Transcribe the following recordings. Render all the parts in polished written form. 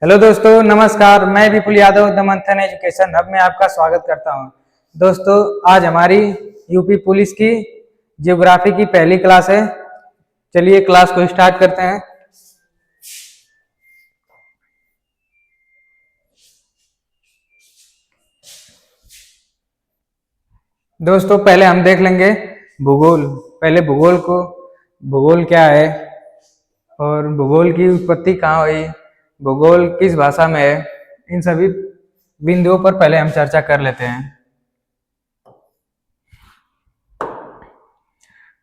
Hello दोस्तों, नमस्कार। मैं विपुल यादव, द मंथन एजुकेशन हब में आपका स्वागत करता हूं। दोस्तों, आज हमारी यूपी पुलिस की जियोग्राफी की पहली क्लास है। चलिए क्लास को स्टार्ट करते हैं। दोस्तों, पहले हम देख लेंगे भूगोल। पहले भूगोल क्या है और भूगोल की उत्पत्ति कहाँ हुई, भूगोल किस भाषा में है, इन सभी बिंदुओं पर पहले हम चर्चा कर लेते हैं।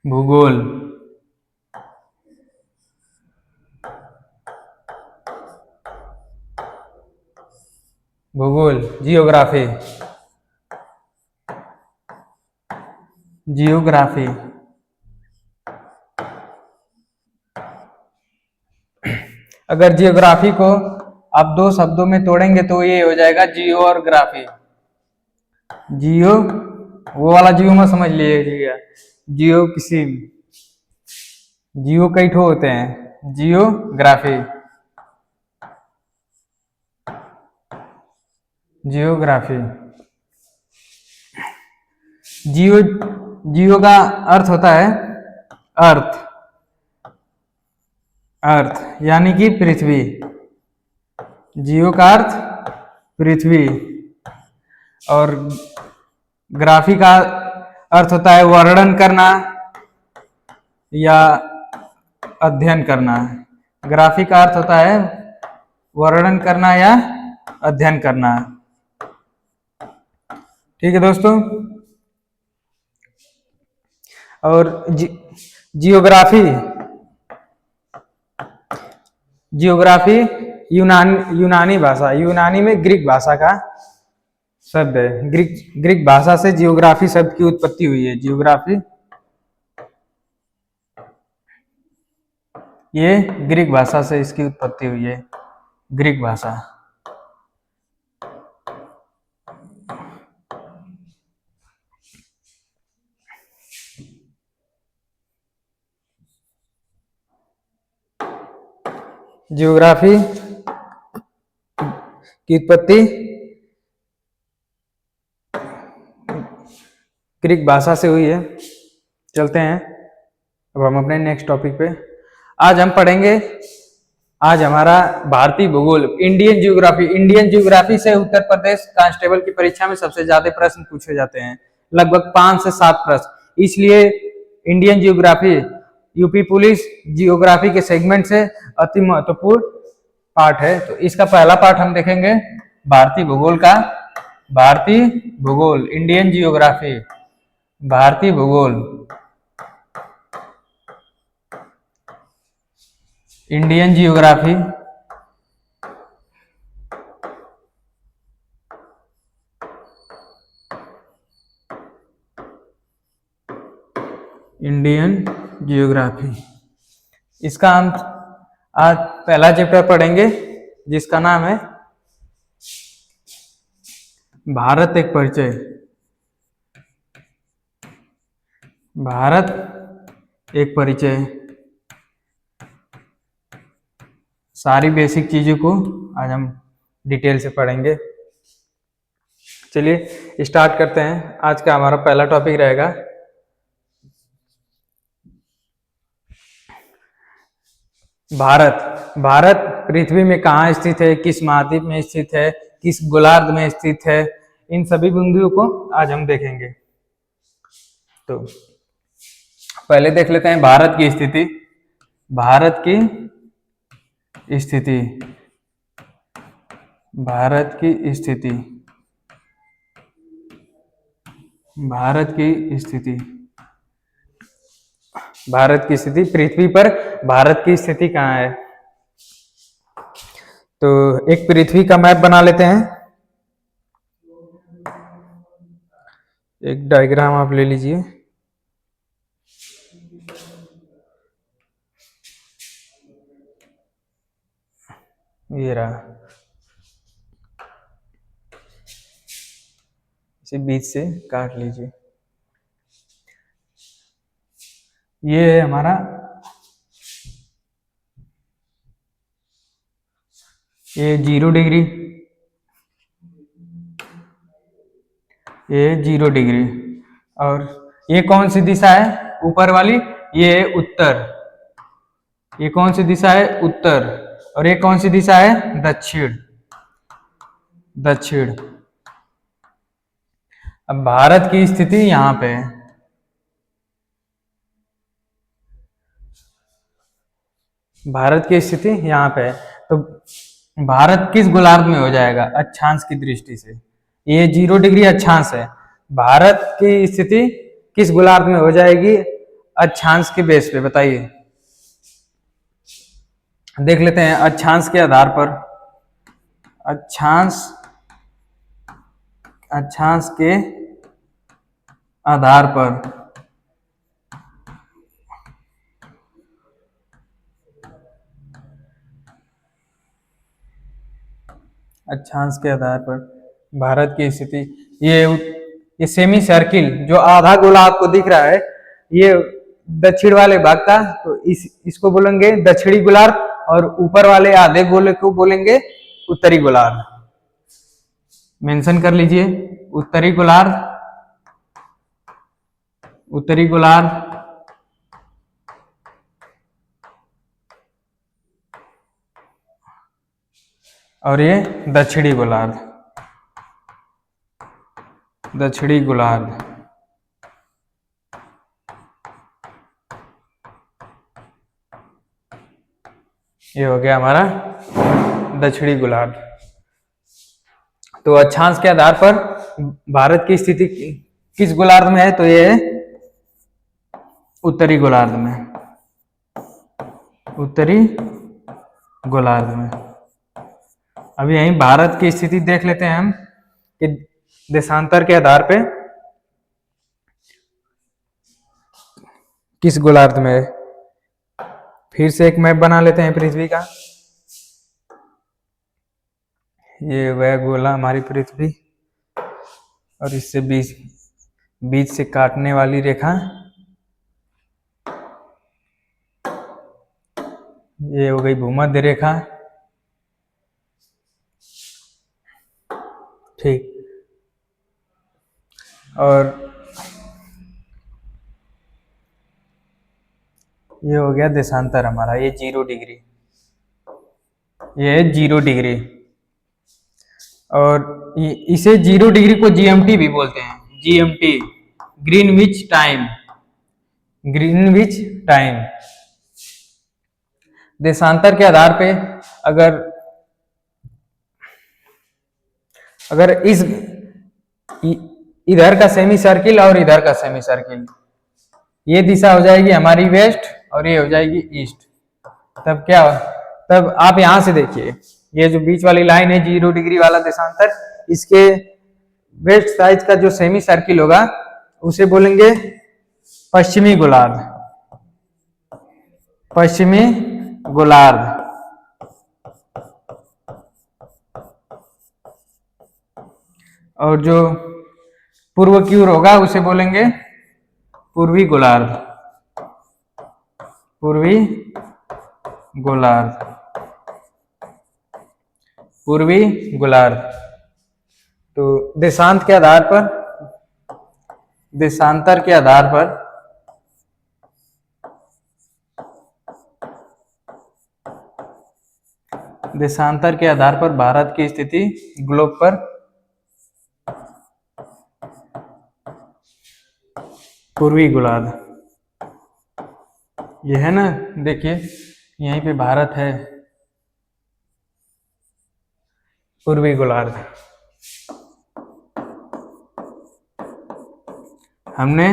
भूगोल भूगोल जियोग्राफी जियोग्राफी अगर जियोग्राफी को आप दो शब्दों में तोड़ेंगे तो ये हो जाएगा जियो और ग्राफी। जियो वो वाला जियो मत समझ लीजिएगा, जियो किसी जियो कई ठो होते हैं। जियोग्राफी जियोग्राफी जियो जियो का अर्थ होता है अर्थ अर्थ यानी कि पृथ्वी। जियो का अर्थ पृथ्वी और ग्राफी का अर्थ होता है वर्णन करना या अध्ययन करना। ग्राफी का अर्थ होता है वर्णन करना या अध्ययन करना। ठीक है दोस्तों। और जियोग्राफी जियोग्राफी यूनानी भाषा, यूनानी में ग्रीक भाषा का शब्द है। ग्रीक भाषा से जियोग्राफी शब्द की उत्पत्ति हुई है। जियोग्राफी ये ग्रीक भाषा से इसकी उत्पत्ति हुई है। ग्रीक भाषा जियोग्राफी की उत्पत्ति ग्रीक भाषा से हुई है। चलते हैं अब हम अपने नेक्स्ट टॉपिक पे। आज हम पढ़ेंगे, आज हमारा भारतीय भूगोल, इंडियन जियोग्राफी से उत्तर प्रदेश कांस्टेबल की परीक्षा में सबसे ज्यादा प्रश्न पूछे जाते हैं, लगभग 5 से 7 प्रश्न। इसलिए Indian geography UP police geography के सेगमेंट से अति महत्वपूर्ण पार्ट है। तो इसका पहला पार्ट हम देखेंगे भारतीय भूगोल का। भारतीय भूगोल, इंडियन जियोग्राफी, भारतीय भूगोल, इंडियन जियोग्राफी, इंडियन जियोग्राफी। इसका हम आज पहला चैप्टर पढ़ेंगे जिसका नाम है भारत एक परिचय। भारत एक परिचय। सारी बेसिक चीजों को आज हम डिटेल से पढ़ेंगे। चलिए स्टार्ट करते हैं। आज का हमारा पहला टॉपिक रहेगा भारत। भारत पृथ्वी में कहाँ स्थित है, किस महाद्वीप में स्थित है, किस गोलार्ध में स्थित है, इन सभी बिंदुओं को आज हम देखेंगे। तो पहले देख लेते हैं भारत की स्थिति। भारत की स्थिति भारत की स्थिति भारत की स्थिति भारत की स्थिति पृथ्वी पर भारत की स्थिति कहाँ है। तो एक पृथ्वी का मैप बना लेते हैं। एक डायग्राम आप ले लीजिए। ये रहा, इसे बीच से काट लीजिए। ये है हमारा ये 0 डिग्री, ये 0 डिग्री। और ये कौन सी दिशा है ऊपर वाली? ये उत्तर। ये कौन सी दिशा है? उत्तर। और ये कौन सी दिशा है? दक्षिण। दक्षिण। अब भारत की स्थिति यहाँ पे है। भारत की स्थिति यहाँ पे है, तो भारत किस गोलार्ध में हो जाएगा अक्षांश की दृष्टि से? ये 0 डिग्री अक्षांश है। भारत की स्थिति किस गोलार्ध में हो जाएगी अक्षांश के बेस पे? बताइए। देख लेते हैं अक्षांश के आधार पर। अक्षांश, अक्षांश के आधार पर अक्षांश के आधार पर भारत की स्थिति, ये सेमी सर्किल जो आधा गोला आपको दिख रहा है, ये दक्षिण वाले भाग का, तो इसको बोलेंगे दक्षिणी गोलार्ध, और ऊपर वाले आधे गोले को बोलेंगे उत्तरी गोलार्ध। मेंशन कर लीजिए, उत्तरी गोलार्ध, उत्तरी गोलार्ध। और ये दक्षिणी गोलार्ध, दक्षिणी गोलार्ध। ये हो गया हमारा दक्षिणी गोलार्ध। तो अक्षांश के आधार पर भारत की स्थिति किस गोलार्ध में है? तो ये उत्तरी गोलार्ध में, उत्तरी गोलार्ध में। अब यहीं भारत की स्थिति देख लेते हैं हम कि देशांतर के आधार पे किस गोलार्ध में है। फिर से एक मैप बना लेते हैं पृथ्वी का। ये वह गोला हमारी पृथ्वी, और इससे बीच से काटने वाली रेखा ये हो गई भूमध्य रेखा। ठीक। और ये हो गया देशांतर हमारा, ये 0 डिग्री, ये 0 डिग्री। और इसे 0 डिग्री को जीएमटी भी बोलते हैं, GMT, Greenwich time, Greenwich time. देशांतर के आधार पे अगर इधर का सेमी सर्किल और इधर का सेमी सर्किल, ये दिशा हो जाएगी हमारी वेस्ट और ये हो जाएगी ईस्ट, तब क्या? तब आप यहां से देखिए, ये जो बीच वाली लाइन है 0 डिग्री वाला देशांतर, इसके वेस्ट साइड का जो सेमी सर्किल होगा उसे बोलेंगे पश्चिमी गोलार्ध, पश्चिमी गोलार्ध। और जो पूर्व की ओर होगा उसे बोलेंगे पूर्वी गोलार्ध, पूर्वी गोलार्ध, पूर्वी गोलार्ध। तो देशांतर के आधार पर देशांतर के आधार पर भारत की स्थिति ग्लोब पर पूर्वी गोलार्ध, ये है ना, देखिए यहीं पे भारत है, पूर्वी गोलार्ध। हमने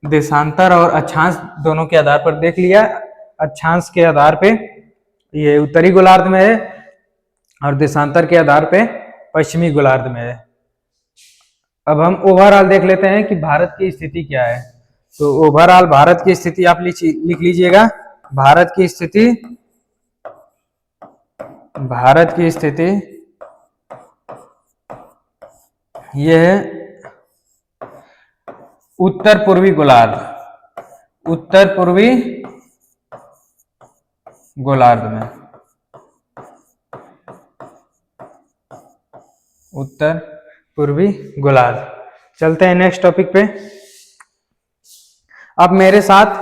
देशांतर और अक्षांश दोनों के आधार पर देख लिया। अक्षांश के आधार पे ये उत्तरी गोलार्ध में है और देशांतर के आधार पे पश्चिमी गोलार्ध में है। अब हम ओवरऑल देख लेते हैं कि भारत की स्थिति क्या है। तो ओवरऑल भारत की स्थिति आप लिख लीजिएगा। भारत की स्थिति यह है उत्तर पूर्वी गोलार्ध, उत्तर पूर्वी गोलार्ध में। उत्तर पूर्वी गोलार्ध। चलते हैं नेक्स्ट टॉपिक पे। आप मेरे साथ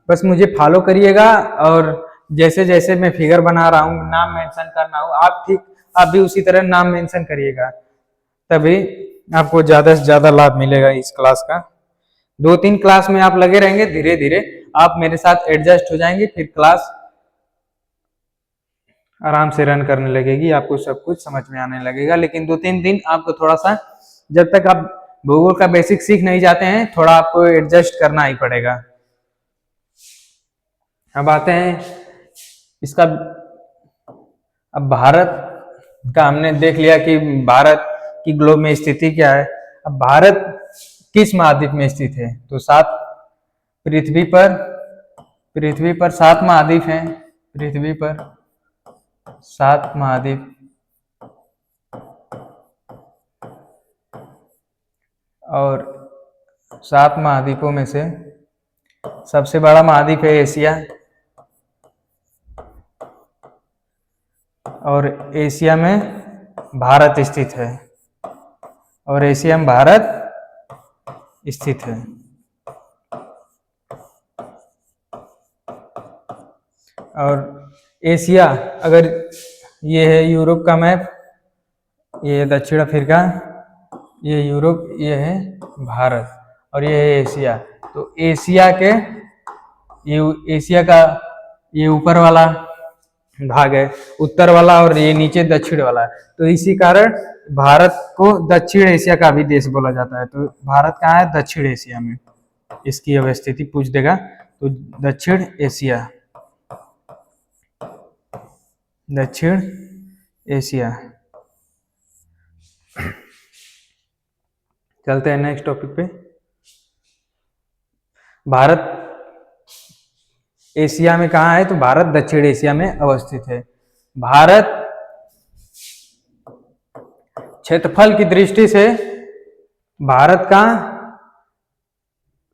बस मुझे फॉलो करिएगा और जैसे जैसे मैं फिगर बना रहा हूँ, नाम मेंशन करना हो, आप भी उसी तरह नाम मेंशन करिएगा, तभी आपको ज्यादा से ज्यादा लाभ मिलेगा इस क्लास का। 2-3 क्लास में आप लगे रहेंगे, धीरे धीरे आप मेरे साथ एडजस्ट हो जाएंगे, फिर क्लास आराम से रन करने लगेगी, आपको सब कुछ समझ में आने लगेगा। लेकिन 2-3 दिन आपको थोड़ा सा, जब तक आप भूगोल का बेसिक सीख नहीं जाते हैं, थोड़ा आपको एडजस्ट करना ही पड़ेगा। अब आते हैं इसका, अब भारत का हमने देख लिया कि भारत की ग्लोब में स्थिति क्या है। अब भारत किस महाद्वीप में स्थित है, तो पृथ्वी पर 7 महाद्वीप हैं। पृथ्वी पर 7 महाद्वीप, और 7 महाद्वीपों में से सबसे बड़ा महाद्वीप है एशिया, और एशिया में भारत स्थित है, और एशिया में भारत स्थित है। और एशिया, अगर ये है यूरोप का मैप, ये है दक्षिण अफ्रीका, ये यूरोप, ये है भारत, और ये है एशिया। तो एशिया का ये ऊपर वाला भाग है उत्तर वाला, और ये नीचे दक्षिण वाला है। तो इसी कारण भारत को दक्षिण एशिया का भी देश बोला जाता है। तो भारत कहाँ है? दक्षिण एशिया में। इसकी अवस्थिति पूछ देगा, तो दक्षिण एशिया, दक्षिण एशिया। चलते हैं नेक्स्ट टॉपिक पे। भारत एशिया में कहाँ है? तो भारत दक्षिण एशिया में अवस्थित है। भारत क्षेत्रफल की दृष्टि से भारत का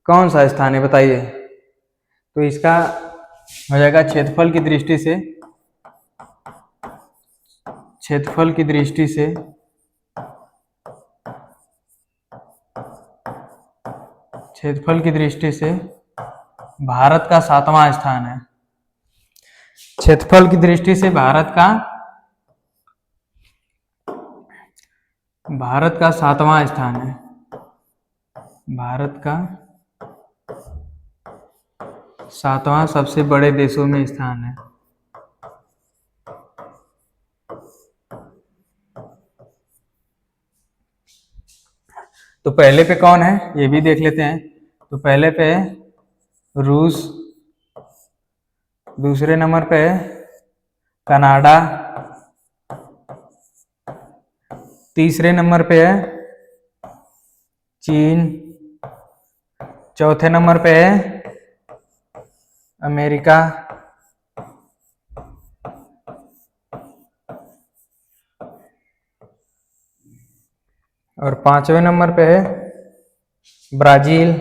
कौन सा स्थान है, बताइए? तो इसका हो जाएगा क्षेत्रफल की दृष्टि से, क्षेत्रफल की दृष्टि से क्षेत्रफल की दृष्टि से भारत का 7वां स्थान है। क्षेत्रफल की दृष्टि से भारत का 7वां स्थान है। भारत का 7वां सबसे बड़े देशों में स्थान है। तो पहले पे कौन है ये भी देख लेते हैं। तो पहले पे है रूस, दूसरे नंबर पे है कनाडा, तीसरे नंबर पे है चीन, चौथे नंबर पे है अमेरिका, और 5वें नंबर पे है ब्राजील,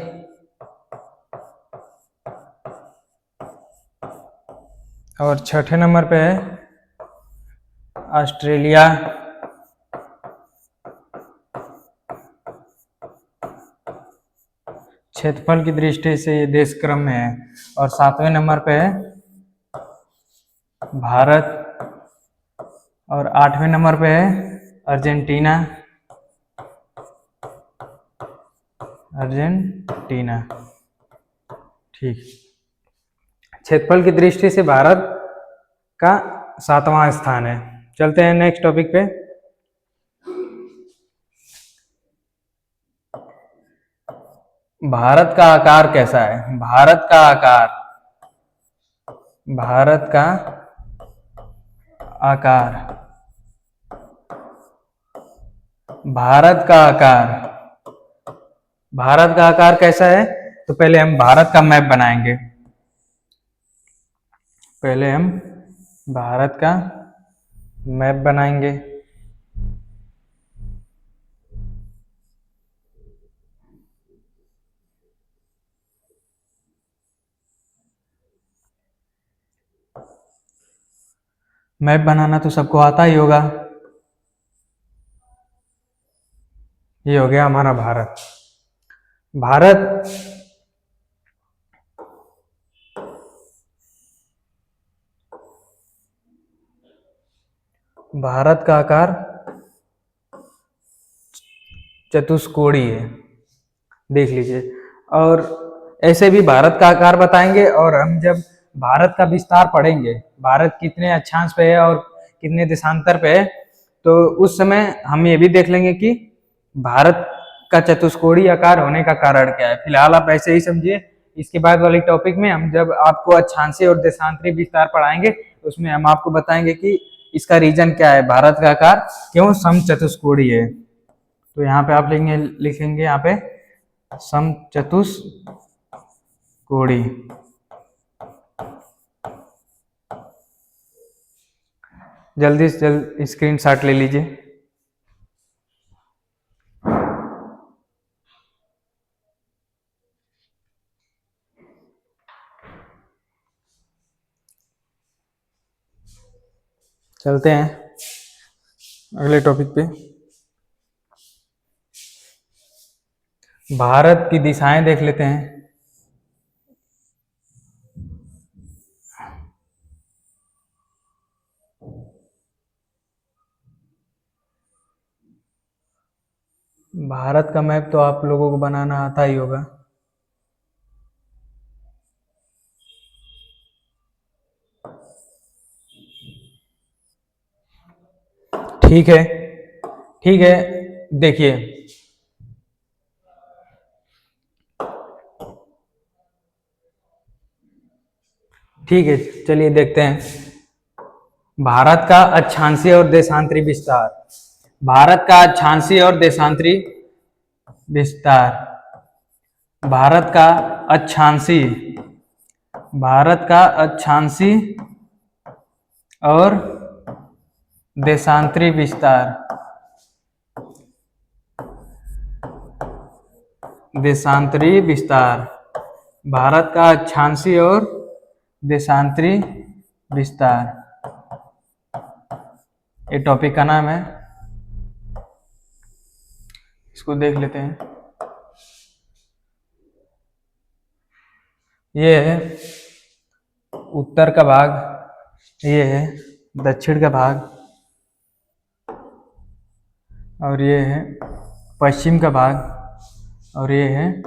और 6ठे नंबर पे है ऑस्ट्रेलिया, क्षेत्रफल की दृष्टि से ये देश क्रम में है। और 7वें नंबर पे है भारत, और 8वें नंबर पे है अर्जेंटीना, अर्जेंटीना। ठीक, क्षेत्रफल की दृष्टि से भारत का 7वां स्थान है। चलते हैं नेक्स्ट टॉपिक पे। भारत का आकार कैसा है? भारत का आकार, भारत का आकार, भारत का आकार, भारत का आकार कैसा है? तो पहले हम भारत का मैप बनाएंगे। पहले हम भारत का मैप बनाएंगे। मैप बनाना तो सबको आता ही होगा। ये हो गया हमारा भारत। भारत भारत का आकार चतुष्कोणीय है, देख लीजिए। और ऐसे भी भारत का आकार बताएंगे, और हम जब भारत का विस्तार पढ़ेंगे, भारत कितने अक्षांश पे है और कितने देशांतर पे है, तो उस समय हम ये भी देख लेंगे कि भारत का चतुष्कोणीय आकार होने का कारण क्या है। फिलहाल आप ऐसे ही समझिए। इसके बाद वाले टॉपिक में हम जब आपको अक्षांशीय और देशांतरी विस्तार पढ़ाएंगे, उसमें हम आपको बताएंगे कि इसका रीजन क्या है, भारत का आकार क्यों समचतुष्कोणीय है। तो यहाँ पे आप लिखेंगे यहाँ पे समचतुष्कोणीय। जल्दी से जल्द स्क्रीनशॉट ले लीजिए। चलते हैं अगले टॉपिक पे। भारत की दिशाएं देख लेते हैं। भारत का मैप तो आप लोगों को बनाना आता ही होगा। ठीक है, ठीक है, देखिए ठीक है, चलिए देखते हैं भारत का अक्षांशीय और देशांतरी विस्तार। भारत का अक्षांशीय और देशांतरी विस्तार। भारत का अक्षांशीय, भारत का अक्षांशीय और देशांतरी विस्तार। देशांतरी विस्तार, भारत का अक्षांशीय और देशांतरी विस्तार, ये टॉपिक का नाम है। इसको देख लेते हैं। ये है उत्तर का भाग, ये है दक्षिण का भाग, और ये है पश्चिम का भाग, और ये है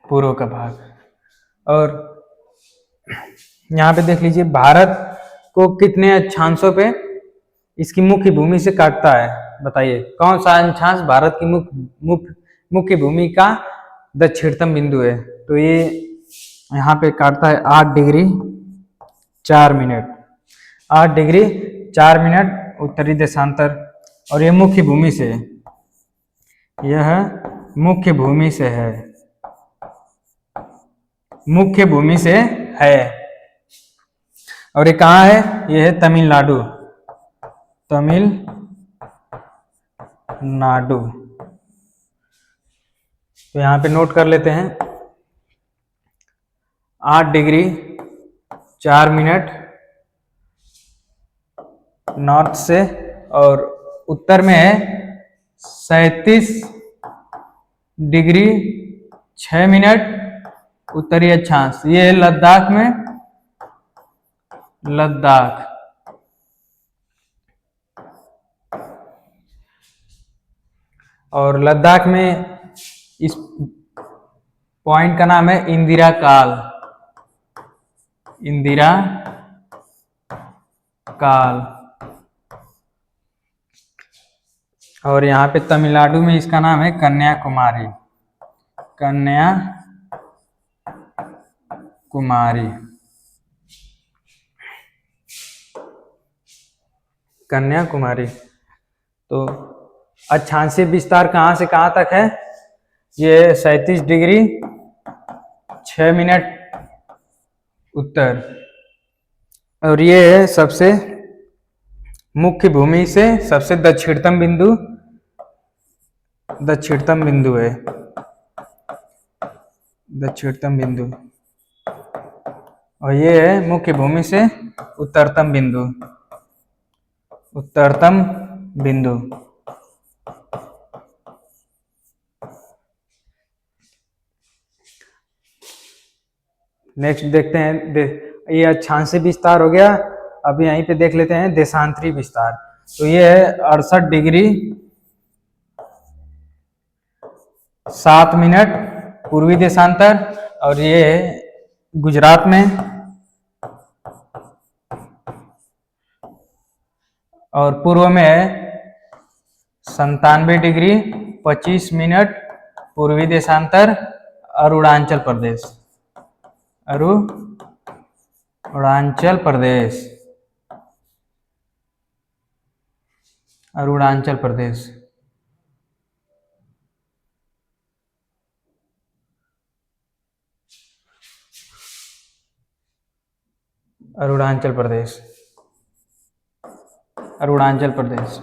पूर्व का भाग। और यहाँ पे देख लीजिए भारत को कितने अक्षांशों पे इसकी मुख्य भूमि से काटता है, बताइए कौन सा अक्षांश भारत की मुख्य भूमि का दक्षिणतम बिंदु है। तो ये यहाँ पे काटता है 8 डिग्री 4 मिनट, 8 डिग्री 4 मिनट उत्तरी देशांतर। और ये मुख्य भूमि से, यह मुख्य भूमि से है, मुख्य भूमि से है। और ये कहाँ है, ये है तमिलनाडु, तमिलनाडु। तो यहाँ पे नोट कर लेते हैं 8 डिग्री 4 मिनट नॉर्थ से, और उत्तर में है 37 डिग्री 6 मिनट उत्तरी अक्षांश। ये है लद्दाख में, लद्दाख। और लद्दाख में इस पॉइंट का नाम है इंदिरा काल, इंदिरा काल। और यहाँ पे तमिलनाडु में इसका नाम है कन्याकुमारी, कन्याकुमारी, कन्याकुमारी। तो अक्षांशीय विस्तार कहाँ से कहाँ तक है, ये 37 डिग्री 6 मिनट उत्तर। और ये है सबसे मुख्य भूमि से सबसे दक्षिणतम बिंदु, दक्षिणतम बिंदु है, दक्षिणतम बिंदु। और ये है मुख्य भूमि से उत्तरतम बिंदु, उत्तरतम बिंदु। नेक्स्ट देखते हैं ये अक्षांशीय विस्तार हो गया। अब यहीं पे देख लेते हैं देशांतरी विस्तार। तो ये है 68 डिग्री 7 मिनट पूर्वी देशांतर, और ये है गुजरात में, और पूर्व में है 97 डिग्री 25 मिनट पूर्वी देशांतर, अरुणाचल प्रदेश, अरुणाचल प्रदेश, अरुणाचल प्रदेश। अरुणाचल प्रदेश, अरुणाचल प्रदेश।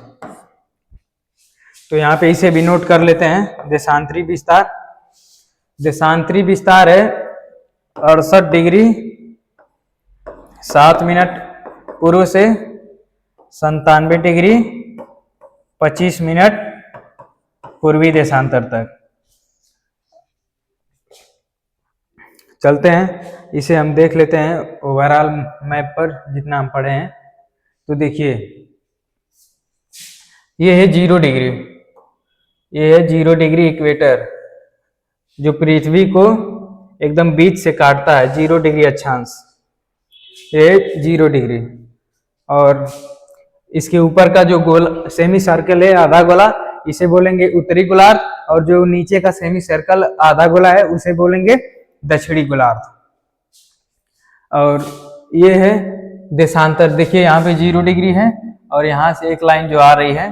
तो यहाँ पे इसे भी नोट कर लेते हैं। देशांतरी विस्तार, देशांतरी विस्तार है 68 डिग्री 7 मिनट पूर्व से 97 डिग्री 25 मिनट पूर्वी देशांतर तक। चलते हैं, इसे हम देख लेते हैं ओवरऑल मैप पर जितना हम पढ़े हैं। तो देखिए ये है 0 डिग्री, ये है 0 डिग्री इक्वेटर जो पृथ्वी को एकदम बीच से काटता है, 0 डिग्री अक्षांश, ये 0 डिग्री। और इसके ऊपर का जो गोल सेमी सर्कल है आधा गोला, इसे बोलेंगे उत्तरी गोलार्ध, और जो नीचे का सेमी सर्कल आधा गोला है उसे बोलेंगे दक्षिणी गोलार्ध। और ये है देशांतर, देखिए यहाँ पे 0 डिग्री है और यहां से एक लाइन जो आ रही है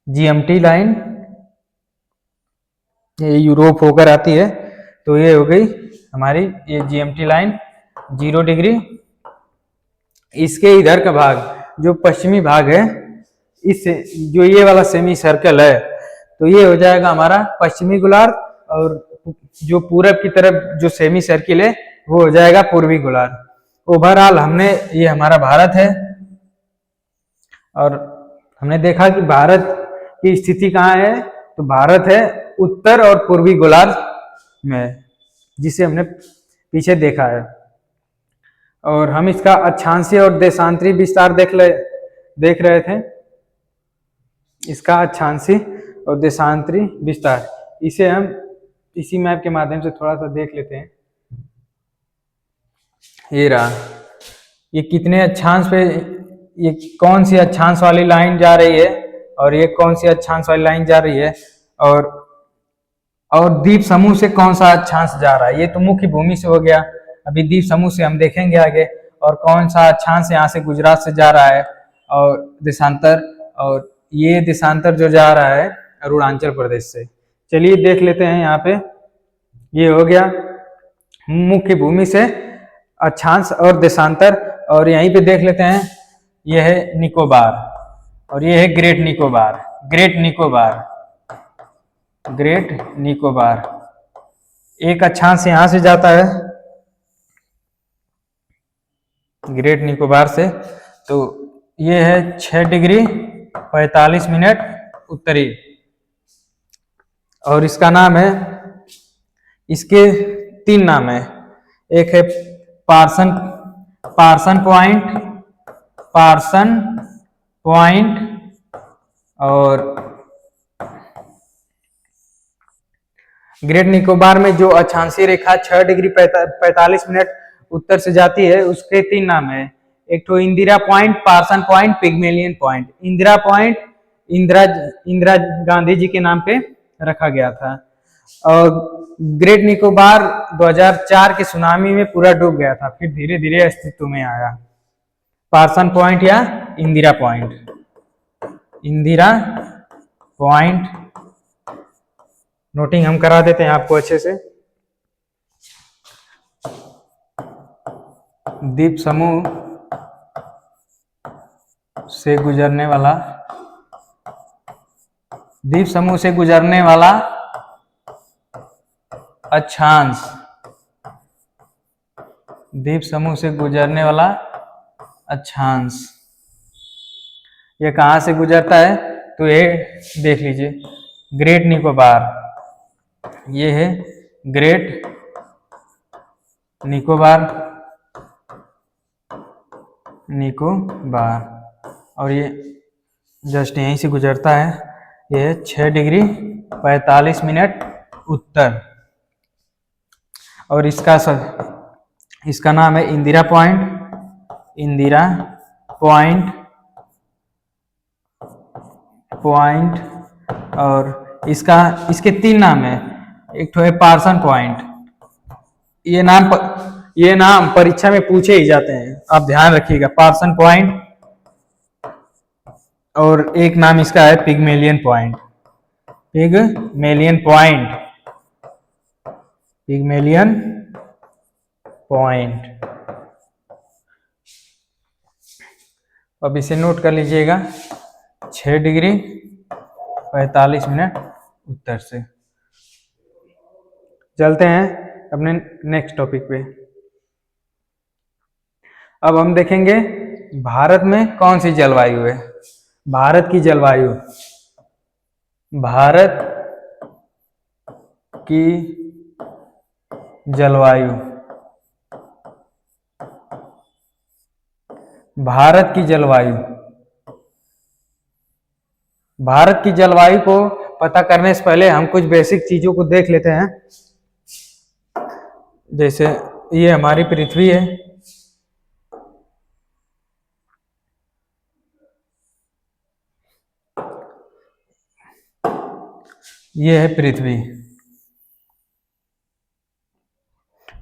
जीएमटी लाइन, ये यूरोप होकर आती है, तो ये हो गई हमारी ये जीएमटी लाइन 0 डिग्री। इसके इधर का भाग जो पश्चिमी भाग है, इस जो ये वाला सेमी सर्कल है, तो ये हो जाएगा हमारा पश्चिमी गोलार्ध, और जो पूरब की तरफ जो सेमी सर्किल है वो हो जाएगा पूर्वी गोलार्ध। ओवरऑल हमने ये हमारा भारत है, और हमने देखा कि भारत की स्थिति कहाँ है, तो भारत है उत्तर और पूर्वी गोलार्ध में, जिसे हमने पीछे देखा है। और हम इसका अक्षांशीय और देशांतरी विस्तार देख रहे थे, इसका अक्षांशीय और देशांतरी विस्तार, इसे हम इसी मैप के माध्यम से थोड़ा सा देख लेते हैं। ये रहा, ये कितने अक्षांश पे, ये कौन सी अक्षांश वाली लाइन जा रही है और ये कौन सी अक्षांश वाली लाइन जा रही है, और द्वीप समूह से कौन सा अक्षांश जा रहा है। ये तो मुख्य भूमि से हो गया, अभी द्वीप समूह से हम देखेंगे आगे, और कौन सा अक्षांश यहाँ से गुजरात से जा रहा है और देशांतर, और ये देशांतर जो जा रहा है अरुणाचल प्रदेश से। चलिए देख लेते हैं, यहाँ पे ये हो गया मुख्य भूमि से अक्षांश और देशांतर। और यहीं पे देख लेते हैं, ये है निकोबार और ये है great Nicobar, great Nicobar, great Nicobar. एक अक्षांश यहां से जाता है ग्रेट निकोबार से, तो ये है 6 डिग्री 45 मिनट उत्तरी, और इसका नाम है, इसके 3 नाम है, एक है पार्सन पॉइंट, पार्सन पॉइंट, और ग्रेट निकोबार में जो अक्षांशीय रेखा 6 डिग्री 45 मिनट उत्तर से जाती है, उसके 3 नाम है। एक तो Indira point, Parson point, Pygmalion point. Indira point Indira Gandhi ji के नाम पे रखा गया था, और ग्रेट निकोबार 2004 के सुनामी में पूरा डूब गया था, फिर धीरे धीरे अस्तित्व में आया। पार्सन पॉइंट या Indira point, Indira point noting हम करा देते हैं आपको अच्छे से। द्वीप समूह से गुजरने वाला, द्वीप समूह से गुजरने वाला अक्षांश, द्वीप समूह से गुजरने वाला अक्षांश, ये कहां से गुजरता है, तो ये देख लीजिए ग्रेट निकोबार, ये है ग्रेट निकोबार, निकोबार। और ये जस्ट यहीं से गुजरता है। ये 6 डिग्री 45 मिनट उत्तर। और इसका नाम है इंदिरा पॉइंट, इंदिरा पॉइंट। और इसके 3 नाम है। एक तो है पार्सन पॉइंट। ये नाम परीक्षा में पूछे ही जाते हैं, आप ध्यान रखिएगा। Parson point. और एक नाम इसका है Pygmalion point, Pygmalion point, Pygmalion point. अब इसे नोट कर लीजिएगा, 6 डिग्री 45 मिनट उत्तर से। चलते हैं अपने नेक्स्ट टॉपिक पे। अब हम देखेंगे भारत में कौन सी जलवायु है। भारत की जलवायु, भारत की जलवायु, भारत की जलवायु। भारत की जलवायु को पता करने से पहले हम कुछ बेसिक चीजों को देख लेते हैं। जैसे ये हमारी पृथ्वी है, ये है पृथ्वी,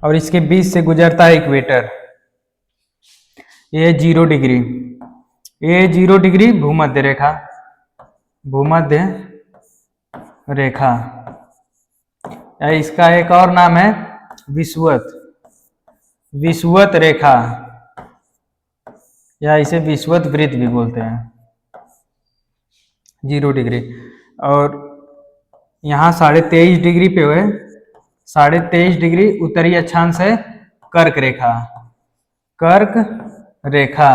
और इसके बीच से गुजरता है इक्वेटर। ये 0 डिग्री, ये 0 डिग्री भूमध्य रेखा, भूमध्य रेखा। इसका एक और नाम है विषुवत, विषुवत रेखा, या इसे विषुवत वृत्त भी बोलते हैं। 0 डिग्री। और यहाँ 23.5 डिग्री पे हुए, 23.5 डिग्री उत्तरी अक्षांश है कर्क रेखा, कर्क रेखा।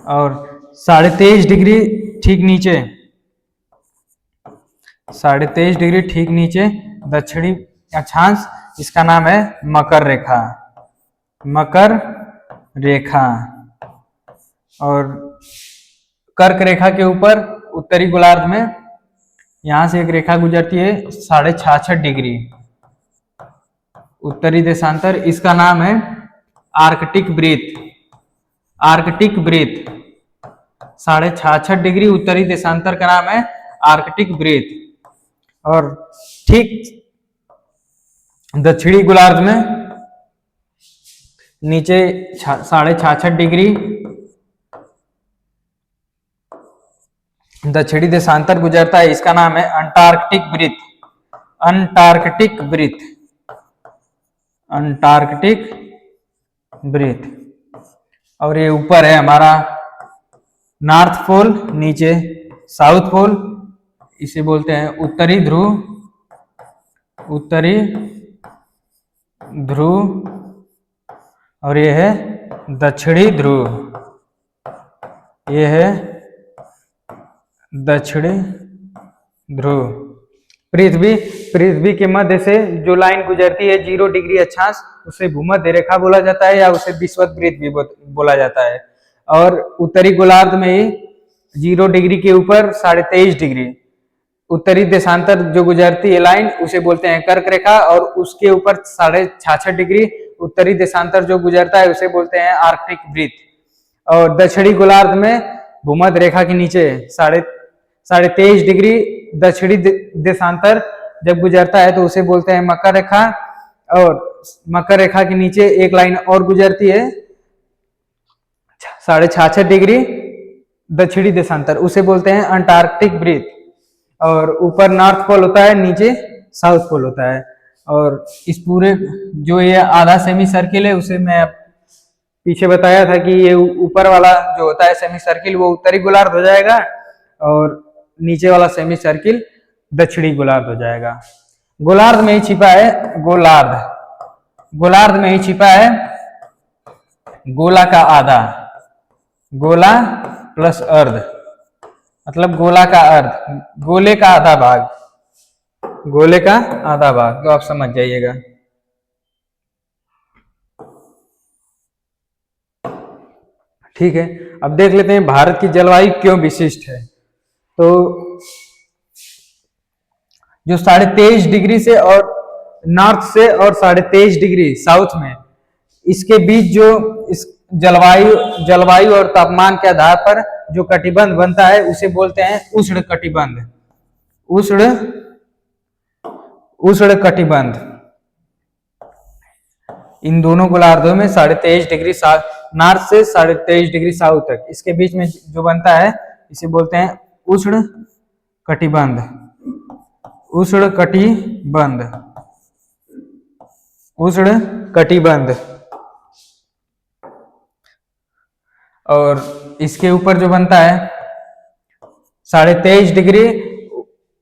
और 23.5 डिग्री ठीक नीचे, 23.5 डिग्री ठीक नीचे दक्षिणी अक्षांश, इसका नाम है मकर रेखा, मकर रेखा। और कर्क रेखा के ऊपर उत्तरी गोलार्ध में यहां से एक रेखा गुजरती है 66.5 डिग्री उत्तरी देशांतर, इसका नाम है आर्कटिक वृत्त, आर्कटिक वृत्त। 66.5 डिग्री उत्तरी देशांतर का नाम है आर्कटिक वृत्त। और ठीक दक्षिणी गोलार्ध में नीचे 66.5 डिग्री दक्षिणी देशांतर गुजरता है, इसका नाम है अंटार्कटिक वृत्त, अंटार्कटिक वृत्त, अंटार्कटिक वृत्त। और ये ऊपर है हमारा नॉर्थ पोल, नीचे साउथ पोल, इसे बोलते हैं उत्तरी ध्रुव, उत्तरी ध्रुव। और ये है दक्षिणी ध्रुव, ये है दक्षिणी ध्रुव। पृथ्वी के मध्य से जो लाइन गुजरती है 0 डिग्री अक्षांश, उसे भूमध्य रेखा बोला जाता है, या उसे विषुवत वृत्त भी बोला जाता है। और उत्तरी गोलार्ध में ही 0 डिग्री के ऊपर 23.5 डिग्री उत्तरी देशांतर जो गुजरती है लाइन, उसे बोलते हैं कर्क रेखा। और उसके ऊपर 66.5 डिग्री उत्तरी देशांतर जो गुजरता है, उसे बोलते हैं आर्कटिक वृत्त। और दक्षिणी गोलार्ध में भूमध्य रेखा के नीचे 23.5 डिग्री दक्षिणी देशांतर जब गुजरता है, तो उसे बोलते हैं मकर रेखा। और मकर रेखा के नीचे एक लाइन और गुजरती है 66.5 डिग्री दक्षिणी देशांतर, उसे बोलते हैं अंटार्कटिक वृत्त। और ऊपर नॉर्थ पोल होता है, नीचे साउथ पोल होता है। और इस पूरे जो ये आधा सेमी सर्किल है, उसे मैं पीछे बताया था कि ये ऊपर वाला जो होता है सेमी सर्किल, वो उत्तरी गोलार्ध हो जाएगा, और नीचे वाला सेमी सर्किल दक्षिणी गोलार्ध हो जाएगा। गोलार्ध में ही छिपा है, गोलार्ध, गोलार्ध में ही छिपा है गोला का आधा, गोला प्लस अर्ध, मतलब गोला का अर्ध, गोले का आधा भाग, गोले का आधा भाग, तो आप समझ जाइएगा। ठीक है, अब देख लेते हैं भारत की जलवायु क्यों विशिष्ट है। तो जो 23.5 डिग्री से और नॉर्थ से और 23.5 डिग्री साउथ में, इसके बीच जो इस जलवायु और तापमान के आधार पर जो कटिबंध बनता है उसे बोलते हैं उष्ण कटिबंध। उष्ण कटिबंध इन दोनों गोलार्धों में 23.5 डिग्री नॉर्थ से 23.5 डिग्री साउथ तक, इसके बीच में जो बनता है इसे बोलते हैं उष्ण कटिबंध। उष्ण कटिबंध, उष्ण कटिबंध। और इसके ऊपर जो बनता है 23.5 डिग्री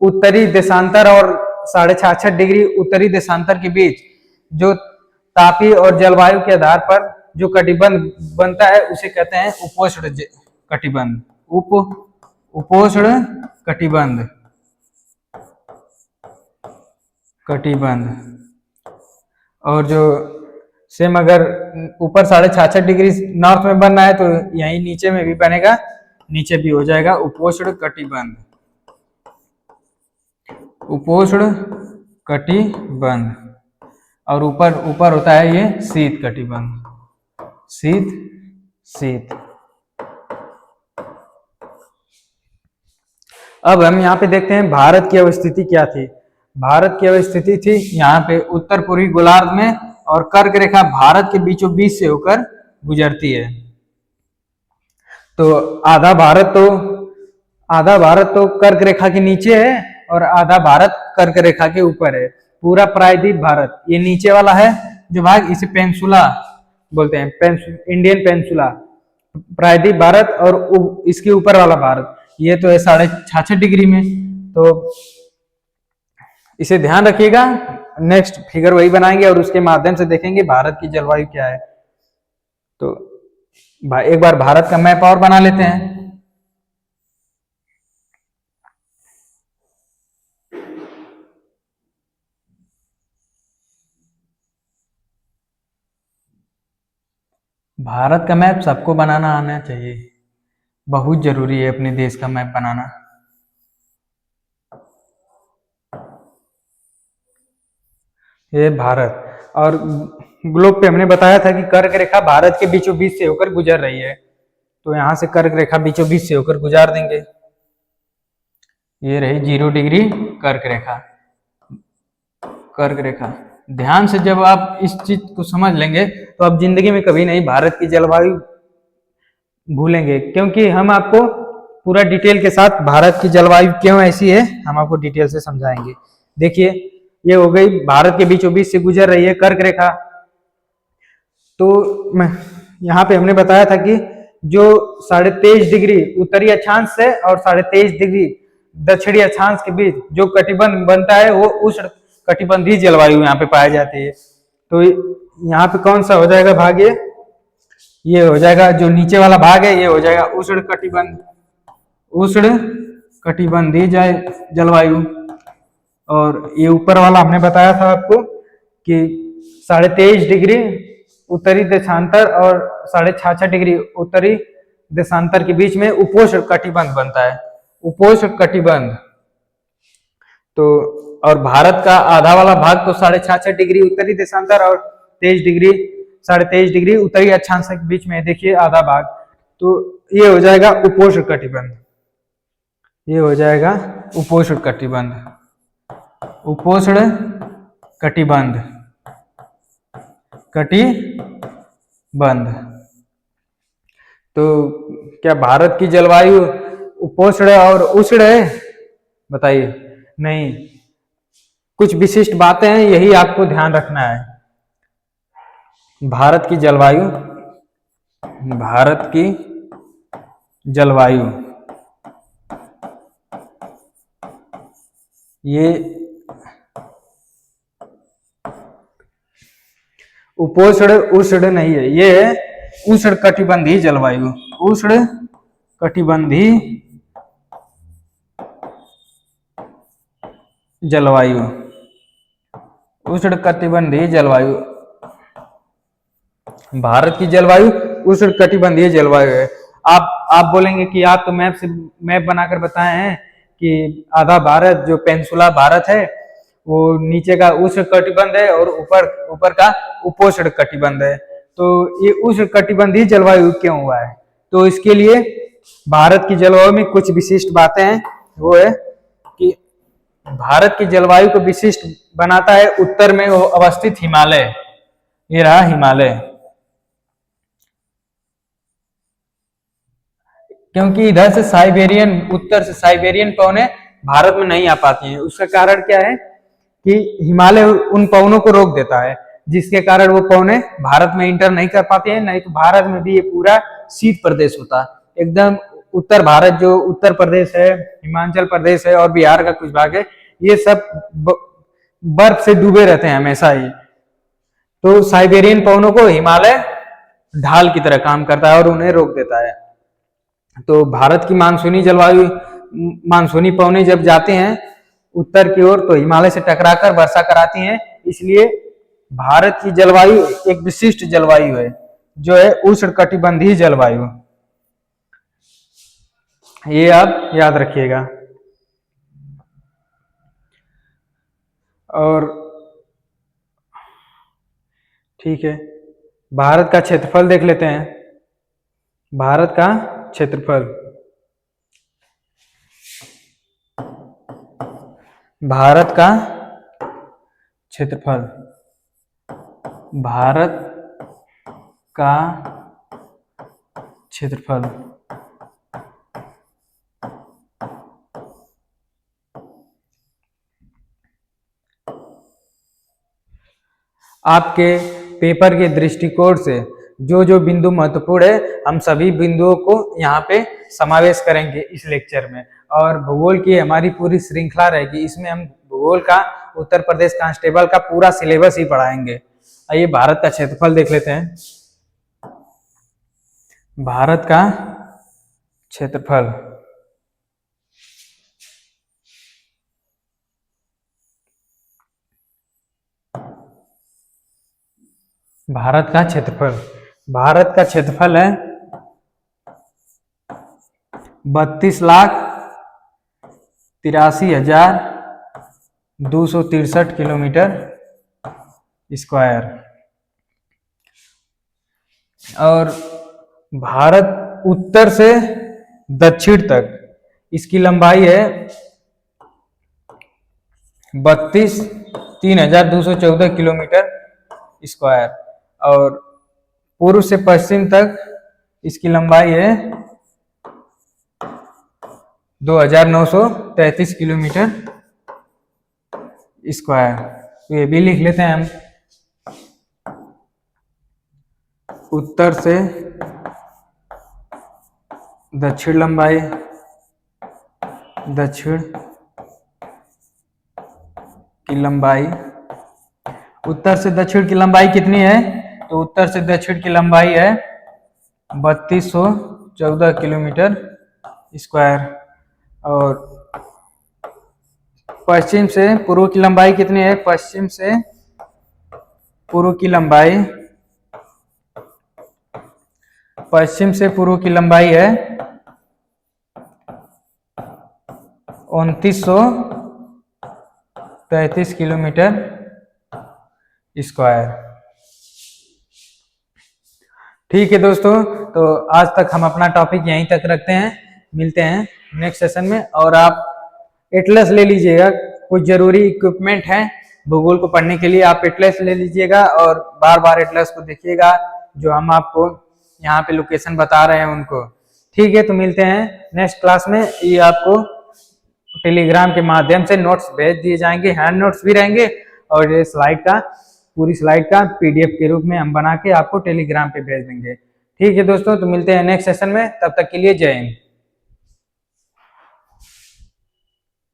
उत्तरी देशांतर और 66.5 डिग्री उत्तरी देशांतर के बीच जो तापीय और जलवायु के आधार पर जो कटिबंध बनता है उसे कहते हैं उपोष्ण कटिबंध। उपोष्ण कटिबंध, और जो सेम अगर ऊपर 66.5 डिग्री नॉर्थ में बनना है तो यहीं नीचे में भी बनेगा, नीचे भी हो जाएगा उपोष्ण कटिबंध। उपोष्ण कटिबंध। और ऊपर होता है ये शीत कटिबंध। शीत। अब हम यहाँ पे देखते हैं भारत की अवस्थिति क्या थी। भारत की अवस्थिति थी यहाँ पे उत्तर पूर्वी गोलार्ध में, और कर्क रेखा भारत के बीचों बीच से होकर गुजरती है। तो आधा भारत तो कर्क रेखा के नीचे है और आधा भारत कर्क रेखा के ऊपर है। पूरा प्रायद्वीप भारत ये नीचे वाला है जो भाग, इसे पेंसुला बोलते हैं, इंडियन पेंसुला, प्रायद्वीप भारत, और इसके ऊपर वाला भारत ये तो है 66.5 डिग्री में। तो इसे ध्यान रखिएगा, नेक्स्ट फिगर वही बनाएंगे और उसके माध्यम से देखेंगे भारत की जलवायु क्या है। तो एक बार भारत का मैप और बना लेते हैं। भारत का मैप सबको बनाना आना चाहिए, बहुत जरूरी है अपने देश का मैप बनाना। ये भारत, और ग्लोब पे हमने बताया था कि कर्क रेखा भारत के बीचों बीच से होकर गुजर रही है, तो यहां से कर्क रेखा बीचों बीच से होकर गुजार देंगे। ये रही 0 डिग्री कर्क रेखा। ध्यान से जब आप इस चीज को समझ लेंगे तो आप जिंदगी में कभी नहीं भारत की जलवायु भूलेंगे, क्योंकि हम आपको पूरा डिटेल के साथ भारत की जलवायु क्यों ऐसी है हम आपको डिटेल से समझाएंगे। देखिए, ये हो गई भारत के बीचों बीच से गुजर रही है कर्क रेखा। तो यहाँ पे हमने बताया था कि जो 23.5 डिग्री उत्तरी अक्षांश से और 23.5 डिग्री दक्षिणी अक्षांश के बीच जो कटिबंध बनता है वो उष्ण कटिबंधीय जलवायु यहाँ पे पाई जाती है। तो यहाँ पे कौन सा हो जाएगा भाग, ये हो जाएगा जो नीचे वाला भाग है, ये हो जाएगा उष्ण कटिबंधीय जलवायु। और ये ऊपर वाला हमने बताया था आपको कि 23.5 डिग्री उत्तरी देशांतर और 66.5 डिग्री उत्तरी देशांतर के बीच में उपोष्ण कटिबंध बनता है, उपोष्ण कटिबंध। तो और भारत का आधा वाला भाग तो 66.5 डिग्री उत्तरी देशांतर और 23.5 डिग्री उत्तरी अक्षांश के बीच में, देखिए आधा भाग, तो ये हो जाएगा उपोष्ण कटिबंध। ये हो जाएगा उपोष्ण कटिबंध, उपोष्ण कटिबंध, तो क्या भारत की जलवायु उपोष्ण और उष्ण है? बताइए, नहीं, कुछ विशिष्ट बातें हैं, यही आपको ध्यान रखना है। भारत की जलवायु ये उपोष्ण उष्ण नहीं है, ये उष्ण कटिबंधीय जलवायु, उष्ण कटिबंधीय जलवायु, उष्ण कटिबंधीय जलवायु। भारत की जलवायु उष्णकटिबंधीय जलवायु है। आप बोलेंगे कि आप तो मैप बनाकर बताए हैं कि आधा भारत जो पेनिनसुला भारत है वो नीचे का उष्णकटिबंध है और ऊपर का उपोष्ण कटिबंध है। तो ये उष्णकटिबंधीय जलवायु क्यों हुआ है? तो इसके लिए भारत की जलवायु में कुछ विशिष्ट बातें हैं। वो है कि भारत की जलवायु को विशिष्ट बनाता है उत्तर में अवस्थित हिमालय। ये रहा हिमालय, क्योंकि इधर से उत्तर से साइबेरियन पवनें भारत में नहीं आ पाती हैं। उसका कारण क्या है कि हिमालय उन पवनों को रोक देता है, जिसके कारण वो पवनें भारत में इंटर नहीं कर पाती हैं। नहीं तो भारत में भी ये पूरा शीत प्रदेश होता, एकदम उत्तर भारत जो उत्तर प्रदेश है, हिमाचल प्रदेश है और बिहार का कुछ भाग है, ये सब बर्फ से डूबे रहते हैं हमेशा ही। तो साइबेरियन पवनों को हिमालय ढाल की तरह काम करता है और उन्हें रोक देता है। तो भारत की मानसूनी पवनें जब जाते हैं उत्तर की ओर तो हिमालय से टकराकर वर्षा कराती हैं। इसलिए भारत की जलवायु एक विशिष्ट जलवायु है जो है उष्णकटिबंधीय जलवायु। ये आप याद रखिएगा। और ठीक है, भारत का क्षेत्रफल देख लेते हैं। भारत का क्षेत्रफल, भारत का क्षेत्रफल, भारत का क्षेत्रफल आपके पेपर के दृष्टिकोण से जो जो बिंदु महत्वपूर्ण है हम सभी बिंदुओं को यहाँ पे समावेश करेंगे इस लेक्चर में। और भूगोल की हमारी पूरी श्रृंखला रहेगी, इसमें हम भूगोल का उत्तर प्रदेश कांस्टेबल का पूरा सिलेबस ही पढ़ाएंगे। आइए भारत का क्षेत्रफल देख लेते हैं। भारत का क्षेत्रफल, भारत का क्षेत्रफल, भारत का क्षेत्रफल है 32,83,263 किलोमीटर स्क्वायर। और भारत उत्तर से दक्षिण तक इसकी लंबाई है 3,214 किलोमीटर स्क्वायर। और पूर्व से पश्चिम तक इसकी लंबाई है 2,933 किलोमीटर स्क्वायर। तो ये भी लिख लेते हैं हम। उत्तर से दक्षिण लंबाई, दक्षिण की लंबाई, उत्तर से दक्षिण की लंबाई कितनी है? तो उत्तर से दक्षिण की लंबाई है 3,214 किलोमीटर स्क्वायर। और पश्चिम से पूर्व की लंबाई कितनी है? पश्चिम से पूर्व की लंबाई, पश्चिम से पूर्व की लंबाई है 2,933 किलोमीटर स्क्वायर। ठीक है दोस्तों, तो आज तक हम अपना टॉपिक यहीं तक रखते हैं। मिलते हैं नेक्स्ट सेशन में। और आप एटलस ले लीजिएगा, कुछ जरूरी इक्विपमेंट है भूगोल को पढ़ने के लिए। आप एटलस ले लीजिएगा और बार बार एटलस को देखिएगा, जो हम आपको यहाँ पे लोकेशन बता रहे हैं उनको। ठीक है, तो मिलते हैं नेक्स्ट क्लास में। ये आपको टेलीग्राम के माध्यम से नोट्स भेज दिए जाएंगे, हैंड नोट्स भी रहेंगे और ये पूरी स्लाइड का PDF के रूप में हम बना के आपको टेलीग्राम पे भेज देंगे। ठीक है दोस्तों, तो मिलते हैं नेक्स्ट सेशन में। तब तक के लिए जय हिंद।